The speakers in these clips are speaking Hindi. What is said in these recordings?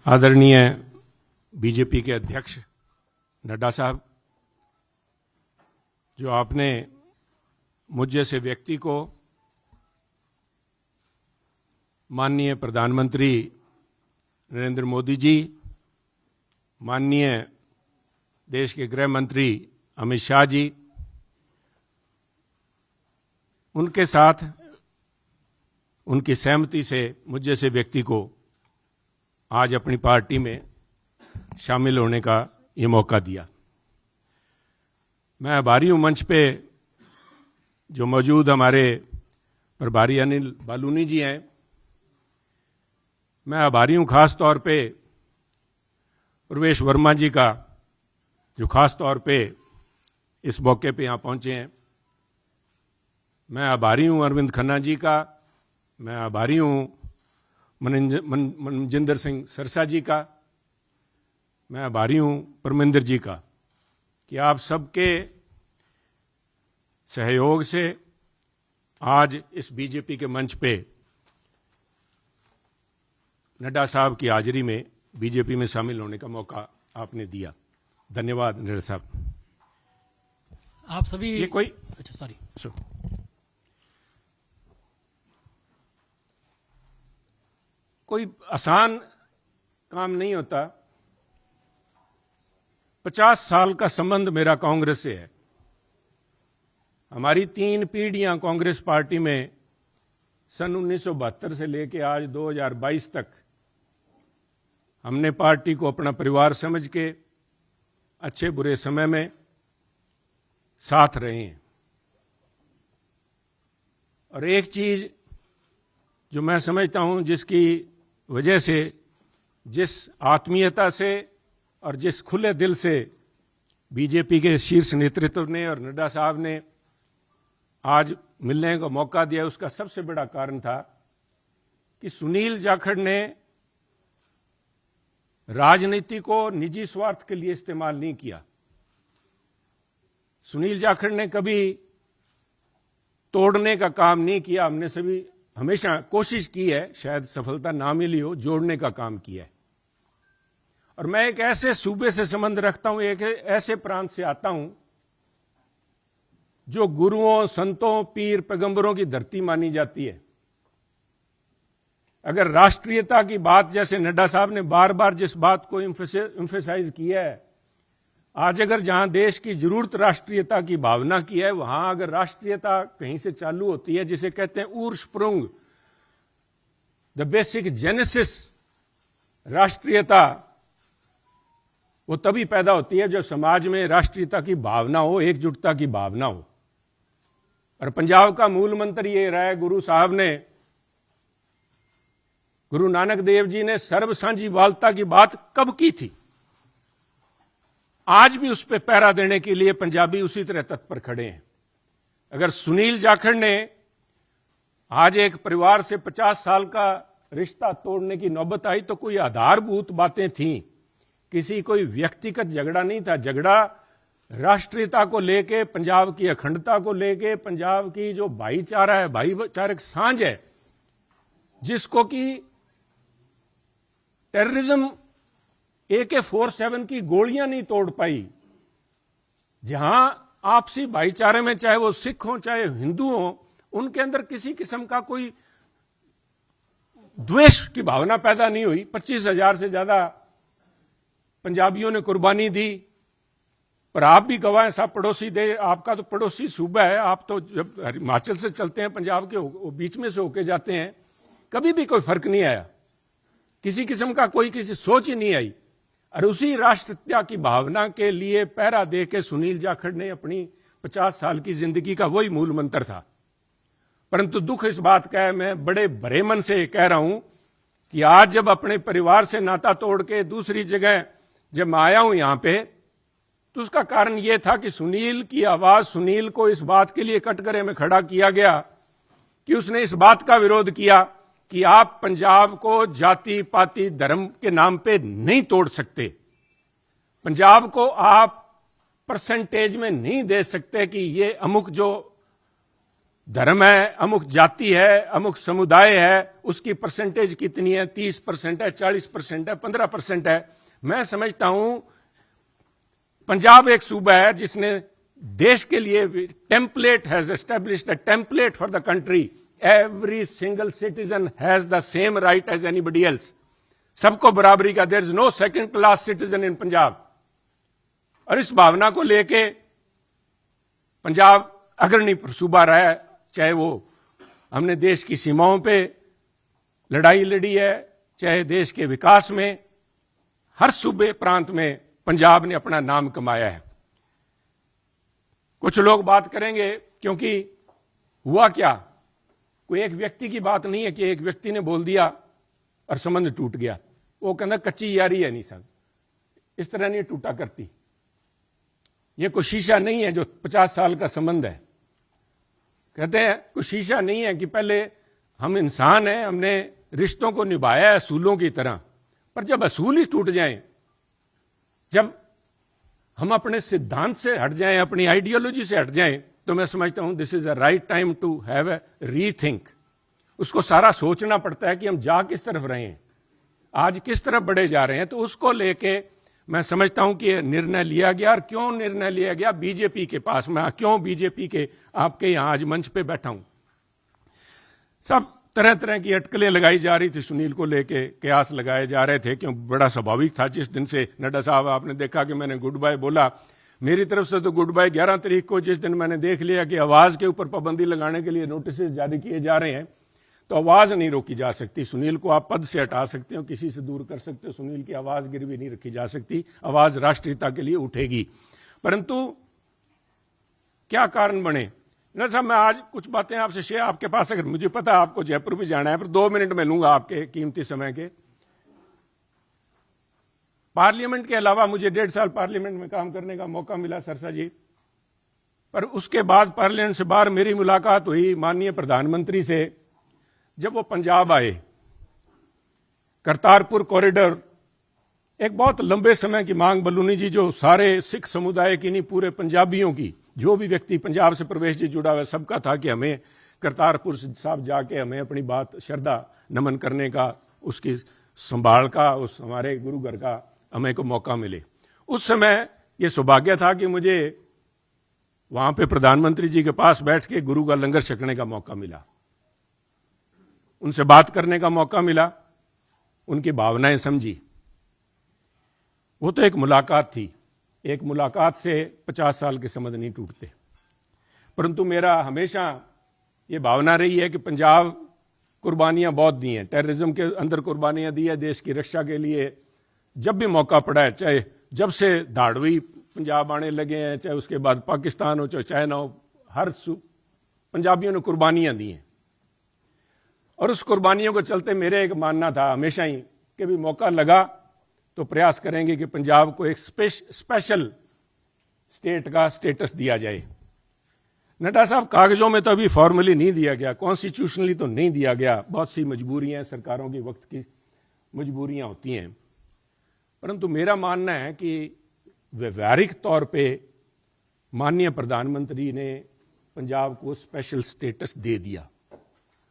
आदरणीय बीजेपी के अध्यक्ष नड्डा साहब, जो आपने मुझ जैसे व्यक्ति को माननीय प्रधानमंत्री नरेंद्र मोदी जी, माननीय देश के गृह मंत्री अमित शाह जी, उनके साथ उनकी सहमति से मुझ जैसे व्यक्ति को आज अपनी पार्टी में शामिल होने का ये मौका दिया। मैं आभारी हूँ मंच पे जो मौजूद हमारे प्रभारी अनिल बालूनी जी हैं। मैं आभारी हूँ खास तौर पे प्रवेश वर्मा जी का, जो खास तौर पे इस मौके पे यहाँ पहुँचे हैं। मैं आभारी हूँ अरविंद खन्ना जी का। मैं आभारी हूँ मनजिंदर सिंह सरसा जी का। मैं आभारी हूँ परमिंदर जी का कि आप सबके सहयोग से आज इस बीजेपी के मंच पे नड्डा साहब की हाजिरी में बीजेपी में शामिल होने का मौका आपने दिया। धन्यवाद नड्डा साहब। आप सभी ये कोई सॉरी कोई आसान काम नहीं होता। 50 साल का संबंध मेरा कांग्रेस से है। हमारी 3 पीढ़ियां कांग्रेस पार्टी में सन 1972 से लेकर आज 2022 तक हमने पार्टी को अपना परिवार समझ के अच्छे बुरे समय में साथ रहे हैं। और एक चीज जो मैं समझता हूं, जिसकी वजह से, जिस आत्मीयता से और जिस खुले दिल से बीजेपी के शीर्ष नेतृत्व ने और नड्डा साहब ने आज मिलने का मौका दिया, उसका सबसे बड़ा कारण था कि सुनील जाखड़ ने राजनीति को निजी स्वार्थ के लिए इस्तेमाल नहीं किया। सुनील जाखड़ ने कभी तोड़ने का काम नहीं किया। हमने सभी हमेशा कोशिश की है, शायद सफलता ना मिली हो, जोड़ने का काम किया है। और मैं एक ऐसे सूबे से संबंध रखता हूं, एक ऐसे प्रांत से आता हूं जो गुरुओं, संतों, पीर, पैगंबरों की धरती मानी जाती है। अगर राष्ट्रीयता की बात, जैसे नड्डा साहब ने बार बार जिस बात को एम्फेसाइज किया है, आज अगर जहां देश की जरूरत राष्ट्रीयता की भावना की है, वहां अगर राष्ट्रीयता कहीं से चालू होती है, जिसे कहते हैं उर्स्प्रुंग, द बेसिक जेनेसिस राष्ट्रीयता, वो तभी पैदा होती है जब समाज में राष्ट्रीयता की भावना हो, एकजुटता की भावना हो। और पंजाब का मूल मंत्र ये रहा है, गुरु साहब ने, गुरु नानक देव जी ने सर्व साझीवालता की बात कब की थी? आज भी उस पर पहरा देने के लिए पंजाबी उसी तरह तत्पर खड़े हैं। अगर सुनील जाखड़ ने आज एक परिवार से 50 साल का रिश्ता तोड़ने की नौबत आई तो कोई आधारभूत बातें थीं। किसी कोई व्यक्तिगत झगड़ा नहीं था। झगड़ा राष्ट्रीयता को लेके, पंजाब की अखंडता को लेके, पंजाब की जो भाईचारा है, भाईचारक सांझ है, जिसको कि टेररिज्म AK-47 की गोलियां नहीं तोड़ पाई। जहां आपसी भाईचारे में, चाहे वो सिख हो चाहे हिंदू हो, उनके अंदर किसी किस्म का कोई द्वेष की भावना पैदा नहीं हुई। 25,000 से ज्यादा पंजाबियों ने कुर्बानी दी। पर आप भी गवाह हैं, साहब पड़ोसी दे, आपका तो पड़ोसी सूबा है। आप तो जब हिमाचल से चलते हैं, पंजाब के बीच में से होके जाते हैं, कभी भी कोई फर्क नहीं आया। किसी किस्म का कोई किसी सोच ही नहीं आई। और उसी राष्ट्रीयता की भावना के लिए पहरा दे के सुनील जाखड़ ने अपनी 50 साल की जिंदगी का वही मूल मंत्र था। परंतु दुख इस बात का है, मैं बड़े भरे मन से कह रहा हूं कि आज जब अपने परिवार से नाता तोड़ के दूसरी जगह जब मैं आया हूं यहां पे, तो उसका कारण यह था कि सुनील की आवाज, सुनील को इस बात के लिए कटघरे में खड़ा किया गया कि उसने इस बात का विरोध किया कि आप पंजाब को जाति पाति धर्म के नाम पे नहीं तोड़ सकते। पंजाब को आप परसेंटेज में नहीं दे सकते कि ये अमुक जो धर्म है, अमुक जाति है, अमुक समुदाय है, उसकी परसेंटेज कितनी है, 30% है, 40% है, 15% है। मैं समझता हूं पंजाब एक सूबा है जिसने देश के लिए template has established a template for the country. Every single citizen has the same right as anybody else. सबको बराबरी का, there is no second class citizen in Punjab. और इस भावना को लेके पंजाब अग्रणी सूबा रहा है, चाहे वो हमने देश की सीमाओं पे लड़ाई लड़ी है, चाहे देश के विकास में, हर सूबे प्रांत में पंजाब ने अपना नाम कमाया है। कुछ लोग बात करेंगे क्योंकि हुआ क्या, कोई एक व्यक्ति की बात नहीं है कि एक व्यक्ति ने बोल दिया और संबंध टूट गया। वो कहना कच्ची यारी है नहीं साहब, इस तरह नहीं टूटा करती। ये कोई शीशा नहीं है जो 50 साल का संबंध है। कहते हैं कोई शीशा नहीं है कि पहले हम इंसान हैं, हमने रिश्तों को निभाया असूलों की तरह, पर जब असूल ही टूट जाएं, जब हम अपने सिद्धांत से हट जाएं, अपनी आइडियोलॉजी से हट जाएं, तो मैं समझता हूं this is a right time to have a rethink. उसको सारा सोचना पड़ता है कि हम जा किस तरफ रहे हैं, आज किस तरफ बढ़े जा रहे हैं। तो उसको लेके मैं समझता हूं कि निर्णय लिया गया। और क्यों निर्णय लिया गया, बीजेपी के पास, मैं क्यों बीजेपी के आपके यहां आज मंच पे बैठा हूं। सब तरह तरह की अटकलें लगाई जा रही थी सुनील को लेके, कयास लगाए जा रहे थे, क्यों बड़ा स्वाभाविक था। जिस दिन से नड्डा साहब आपने देखा कि मैंने गुड बाय बोला, मेरी तरफ से तो गुड बाय 11 तारीख को, जिस दिन मैंने देख लिया कि आवाज के ऊपर पाबंदी लगाने के लिए नोटिस जारी किए जा रहे हैं, तो आवाज नहीं रोकी जा सकती। सुनील को आप पद से हटा सकते हो, किसी से दूर कर सकते हो, सुनील की आवाज गिरवी नहीं रखी जा सकती। आवाज राष्ट्रीयता के लिए उठेगी। परंतु क्या कारण बने ना साहब, मैं आज कुछ बातें आपसे शेयर, आपके पास अगर, मुझे पता है आपको जयपुर भी जाना है, पर 2 मिनट में लूंगा आपके कीमती समय के। पार्लियामेंट के अलावा मुझे 1.5 साल पार्लियामेंट में काम करने का मौका मिला सरसा जी, पर उसके बाद पार्लियामेंट से बाहर मेरी मुलाकात हुई माननीय प्रधानमंत्री से, जब वो पंजाब आए। करतारपुर कॉरिडोर एक बहुत लंबे समय की मांग, बलूनी जी, जो सारे सिख समुदाय की नहीं, पूरे पंजाबियों की, जो भी व्यक्ति पंजाब से प्रवेश जी जुड़ा हुआ, सबका था कि हमें करतारपुर साहब जाके हमें अपनी बात श्रद्धा नमन करने का, उसकी संभाल का, उस हमारे गुरु घर का हमें को मौका मिले। उस समय ये सौभाग्य था कि मुझे वहां पे प्रधानमंत्री जी के पास बैठ के गुरु का लंगर छकने का मौका मिला, उनसे बात करने का मौका मिला, उनकी भावनाएं समझी। वो तो एक मुलाकात थी, एक मुलाकात से 50 साल के संबंध नहीं टूटते। परंतु मेरा हमेशा ये भावना रही है कि पंजाब कुर्बानियां बहुत दी हैं, टेररिज्म के अंदर कुर्बानियां दी है, देश की रक्षा के लिए जब भी मौका पड़ा है, चाहे जब से धाड़वी पंजाब आने लगे हैं, चाहे उसके बाद पाकिस्तान हो, चाहे चाइना हो, हर पंजाबियों ने कुर्बानियां दी हैं। और उस कुर्बानियों को चलते मेरे एक मानना था हमेशा ही कि भी मौका लगा तो प्रयास करेंगे कि पंजाब को एक स्पेशल स्टेट का स्टेटस दिया जाए। नड्डा साहब, कागजों में तो अभी फॉर्मली नहीं दिया गया, कॉन्स्टिट्यूशनली तो नहीं दिया गया, बहुत सी मजबूरियां, सरकारों की वक्त की मजबूरियां होती हैं। परंतु मेरा मानना है कि व्यवहारिक तौर पे माननीय प्रधानमंत्री ने पंजाब को स्पेशल स्टेटस दे दिया।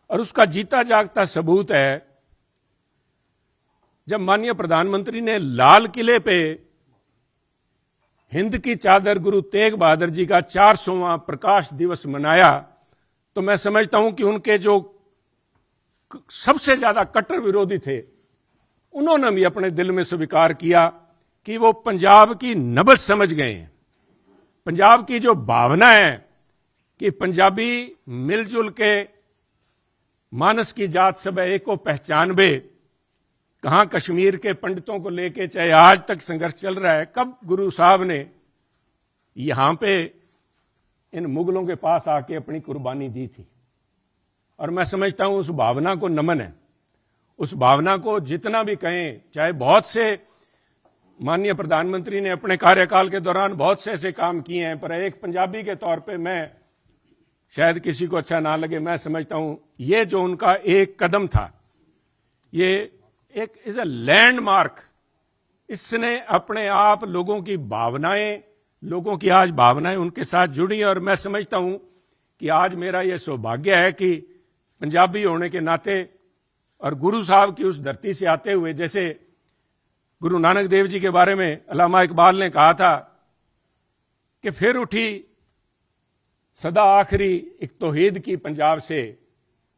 और उसका जीता जागता सबूत है जब माननीय प्रधानमंत्री ने लाल किले पे हिंद की चादर गुरु तेग बहादुर जी का 400वां प्रकाश दिवस मनाया, तो मैं समझता हूं कि उनके जो सबसे ज्यादा कट्टर विरोधी थे, उन्होंने भी अपने दिल में स्वीकार किया कि वो पंजाब की नब्ज समझ गए हैं। पंजाब की जो भावना है कि पंजाबी मिलजुल के मानस की जात सब एक को पहचानबे, कहां कश्मीर के पंडितों को लेके चाहे आज तक संघर्ष चल रहा है, कब गुरु साहब ने यहां पे इन मुगलों के पास आके अपनी कुर्बानी दी थी। और मैं समझता हूं उस भावना को नमन है, उस भावना को जितना भी कहें, चाहे बहुत से माननीय प्रधानमंत्री ने अपने कार्यकाल के दौरान बहुत से ऐसे काम किए हैं, पर एक पंजाबी के तौर पे मैं, शायद किसी को अच्छा ना लगे, मैं समझता हूं ये जो उनका एक कदम था, ये एक इज अ लैंडमार्क। इसने अपने आप लोगों की भावनाएं, लोगों की आज भावनाएं उनके साथ जुड़ी। और मैं समझता हूं कि आज मेरा ये सौभाग्य है कि पंजाबी होने के नाते और गुरु साहब की उस धरती से आते हुए, जैसे गुरु नानक देव जी के बारे में अल्लामा इकबाल ने कहा था कि फिर उठी सदा आखिरी एक तौहीद की पंजाब से,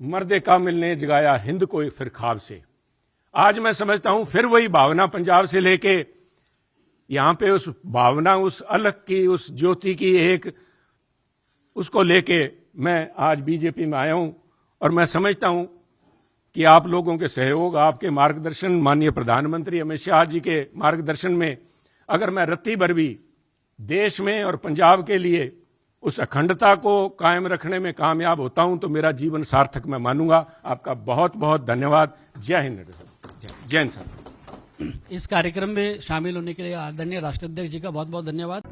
मर्दे कामिल ने जगाया हिंद को फिर ख्वाब से। आज मैं समझता हूं फिर वही भावना पंजाब से लेके यहां पे उस भावना, उस अलग की, उस ज्योति की एक, उसको लेके मैं आज बीजेपी में आया हूं। और मैं समझता हूं कि आप लोगों के सहयोग, आपके मार्गदर्शन, माननीय प्रधानमंत्री अमित शाह जी के मार्गदर्शन में अगर मैं रत्ती भर भी देश में और पंजाब के लिए उस अखंडता को कायम रखने में कामयाब होता हूं तो मेरा जीवन सार्थक मैं मानूंगा। आपका बहुत बहुत धन्यवाद। जय हिंद। जय हिंद साहब। इस कार्यक्रम में शामिल होने के लिए आदरणीय राष्ट्राध्यक्ष जी का बहुत बहुत धन्यवाद।